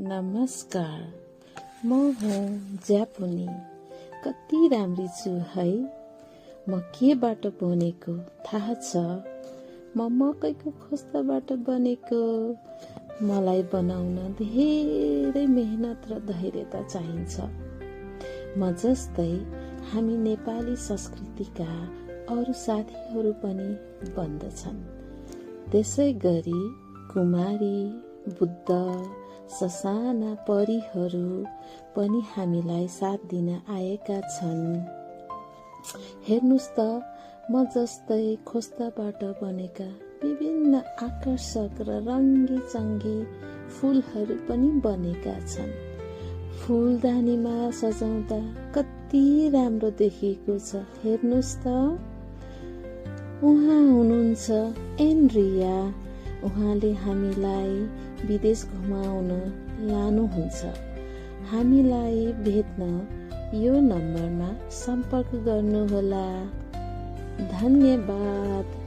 नमस्कार, म हुँ ज्यापुनी। कति राम्री छु है। म केबाट बनेको थाहा छ? म मकैको खोस्टाबाट बनेको। मलाई बनाउन धेरै मेहनत र धैर्यता चाहिन्छ। म जस्तै हामी नेपाली संस्कृतिका अरू साथीहरू पनि बन्दछन्। त्यसै गरी कुमारी, बुद्ध, ससाना परीहरू पनि हामीलाई साथ दिन आएका छन्। हेर्नुस् त, म जस्तै खोस्टाबाट बनेका विभिन्न आकर्षक र रङ्गी चङ्गी फुलहरू पनि बनेका छन्। फुलदानीमा सजाउँदा कति राम्रो देखिएको छ। हेर्नुस् त, उहाँ हुनुहुन्छ एन्ड्रिया। उहाँले हामीलाई विदेश घुमाउन लानुहुन्छ। हामीलाई भेट्न यो नम्बरमा सम्पर्क गर्नुहोला। धन्यवाद।